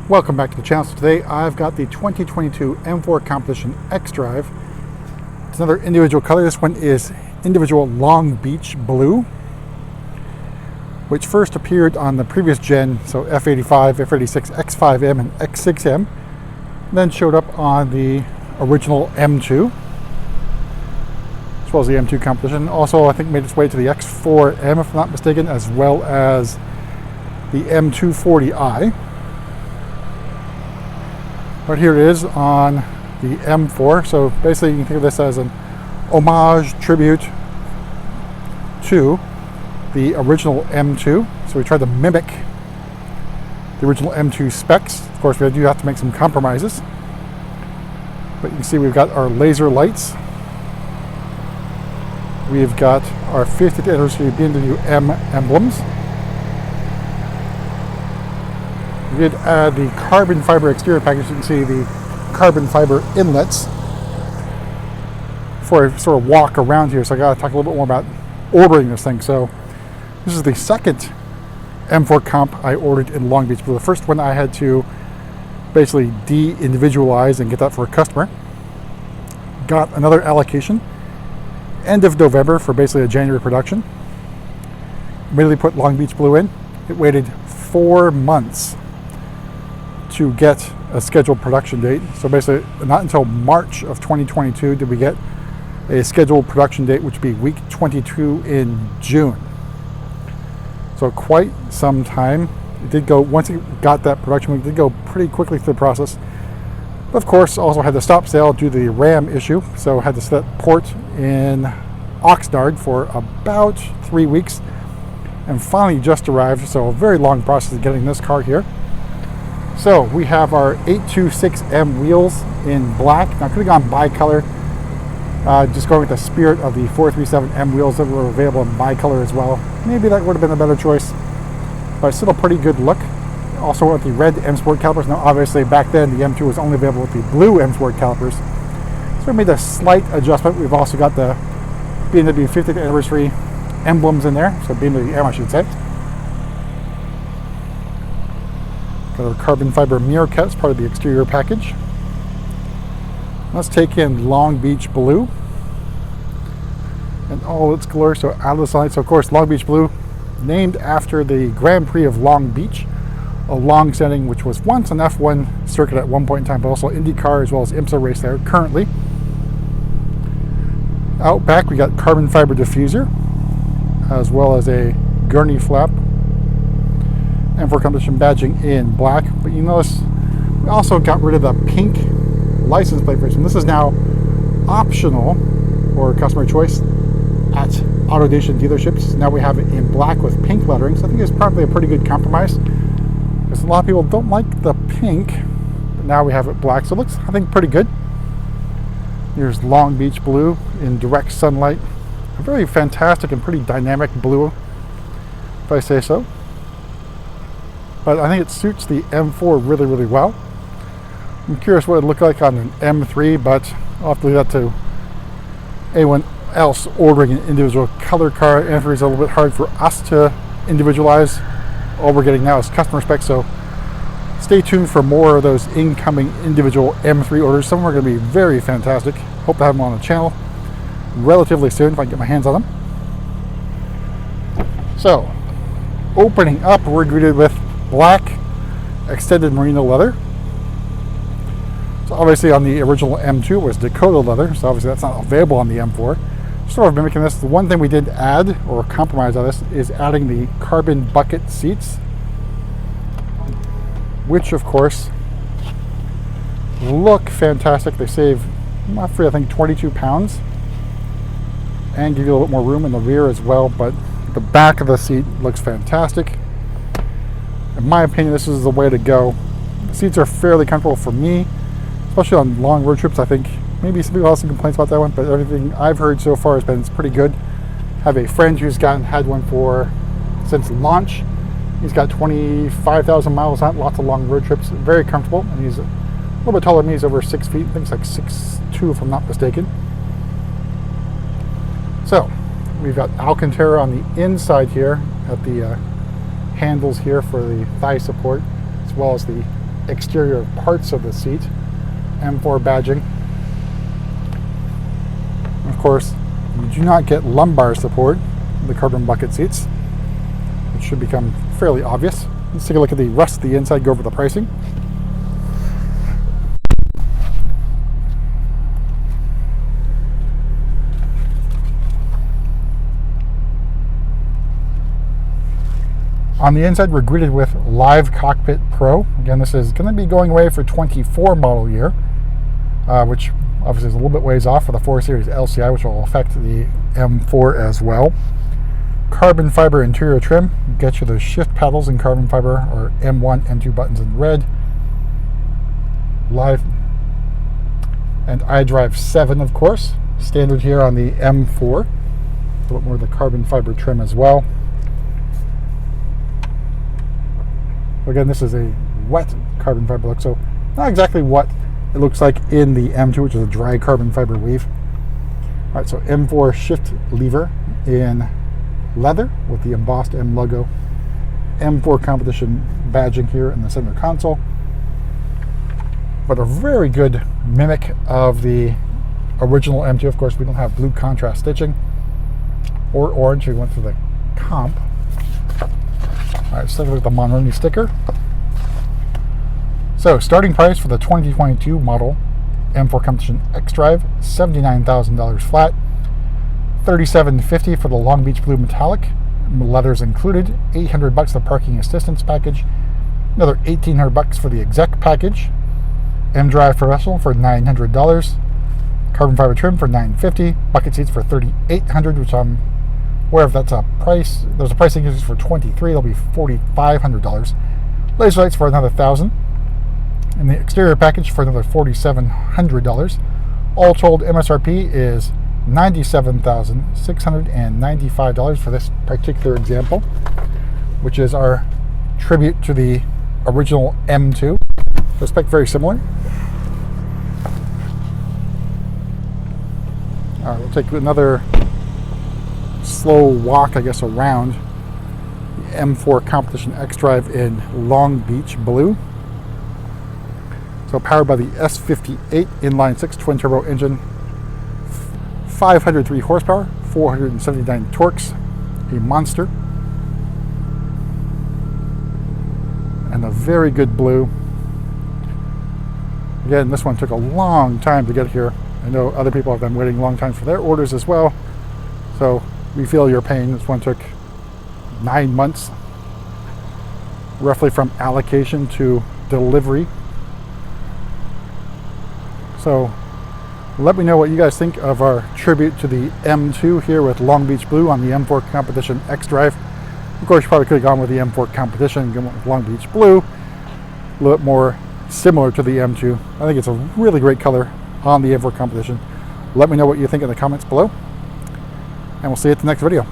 Welcome back to the channel. So today I've got the 2022 M4 Competition xDrive. It's another individual color. This one is individual Long Beach Blue, which first appeared on the previous gen, so F85, F86, X5M, and X6M. Then showed up on the original M2, as well as the M2 Competition. Also, I think made its way to the X4M, if I'm not mistaken, as well as the M240i. But here it is on the M4. So basically you can think of this as an homage, tribute to the original M2. So we tried to mimic the original M2 specs. Of course, we do have to make some compromises. But you can see we've got our laser lights. We've got our 50th anniversary BMW M emblems. We did add the carbon fiber exterior package. You can see the carbon fiber inlets. Before I sort of walk around here, so I got to talk a little bit more about ordering this thing. So this is the second M4 Comp I ordered in Long Beach. But the first one I had to basically de-individualize and get that for a customer. Got another allocation end of November for basically a January production. Immediately put Long Beach Blue in. It waited 4 months to get a scheduled production date. So basically not until March of 2022 did we get a scheduled production date, which would be week 22 in June. So quite some time. It did go, once it got that production, we did go pretty quickly through the process. But of course, also had to stop sale due to the RAM issue. So had to set port in Oxnard for about 3 weeks and finally just arrived. So a very long process of getting this car here. So we have our 826M wheels in black. Now I could have gone bi-color, just going with the spirit of the 437M wheels that were available in bi-color as well. Maybe that would have been a better choice, but still a pretty good look. Also with the red M Sport calipers. Now obviously back then the M2 was only available with the blue M Sport calipers. So we made a slight adjustment. We've also got the BMW 50th anniversary emblems in there. So BMW M, I should say. Got our carbon fiber mirror cut as part of the exterior package. Let's take in Long Beach Blue and all its glory. So out of the side. So of course Long Beach Blue, named after the Grand Prix of Long Beach, a long-standing, which was once an F1 circuit at one point in time, but also IndyCar as well as IMSA race there currently. Out back we got carbon fiber diffuser, as well as a gurney flap, and for competition badging in black. But you notice we also got rid of the pink license plate for this one. This is now optional or customer choice at Autodation dealerships. Now we have it in black with pink lettering, so I think it's probably a pretty good compromise, because a lot of people don't like the pink, but now we have it black, so it looks, I think, pretty good. Here's Long Beach Blue in direct sunlight. A very fantastic and pretty dynamic blue, if I say so. But I think it suits the M4 really, really well. I'm curious what it would look like on an M3, but I'll have to leave that to anyone else ordering an individual color car. M3 is a little bit hard for us to individualize. All we're getting now is customer specs, so stay tuned for more of those incoming individual M3 orders. Some of them are going to be very fantastic. Hope to have them on the channel relatively soon if I can get my hands on them. So, opening up, we're greeted with black extended merino leather. So obviously on the original M2 it was Dakota leather, so obviously that's not available on the M4. Sort of mimicking this. The one thing we did add or compromise on this is adding the carbon bucket seats, which of course look fantastic. They save roughly, I think, 22 pounds and give you a little bit more room in the rear as well. But the back of the seat looks fantastic. In my opinion, this is the way to go. The seats are fairly comfortable for me, especially on long road trips. I think maybe some people have some complaints about that one, but everything I've heard so far has been it's pretty good. I have a friend who's had one since launch. He's got 25,000 miles on it, lots of long road trips, very comfortable, and he's a little bit taller than me. He's over 6 feet, I think it's like 6'2" if I'm not mistaken. So we've got Alcantara on the inside here at the handles here for the thigh support, as well as the exterior parts of the seat. M4 badging. Of course, you do not get lumbar support in the carbon bucket seats, which should become fairly obvious. Let's take a look at the rest of the inside, go over the pricing. On the inside, we're greeted with Live Cockpit Pro. Again, this is going to be going away for 24 model year, which obviously is a little bit ways off for the 4 Series LCI, which will affect the M4 as well. Carbon fiber interior trim. Get you the shift pedals in carbon fiber, or M1, M2 buttons in red. Live and iDrive 7, of course. Standard here on the M4. A little bit more of the carbon fiber trim as well. Again, this is a wet carbon fiber look, so not exactly what it looks like in the M2, which is a dry carbon fiber weave. All right, so M4 shift lever in leather with the embossed M logo. M4 competition badging here in the center console. But a very good mimic of the original M2. Of course, we don't have blue contrast stitching or orange. We went for the comp. All right, let's take a look at the Merino sticker. So, starting price for the 2022 model M4 Competition xDrive, $79,000 flat, $37.50 for the Long Beach Blue Metallic, leathers included, $800 the parking assistance package, another $1,800 for the exec package, xDrive Professional for $900, carbon fiber trim for $950, bucket seats for $3,800, which I'm aware if that's a price. There's a price increase for $23, it'll be $4,500. Laser lights for another $1,000. And the exterior package for another $4,700. All told, MSRP is $97,695 for this particular example, which is our tribute to the original M2. So spec very similar. All right, we'll take another slow walk, I guess, around the M4 Competition xDrive in Long Beach Blue. So powered by the S58 inline-6 twin-turbo engine, 503 horsepower, 479 torques, a monster, and a very good blue. Again, this one took a long time to get here. I know other people have been waiting long time for their orders as well, so we feel your pain. This one took 9 months, roughly from allocation to delivery. So let me know what you guys think of our tribute to the M2 here with Long Beach Blue on the M4 Competition xDrive. Of course, you probably could have gone with the M4 Competition and gone with Long Beach Blue, a little bit more similar to the M2. I think it's a really great color on the M4 Competition. Let me know what you think in the comments below, and we'll see you at the next video.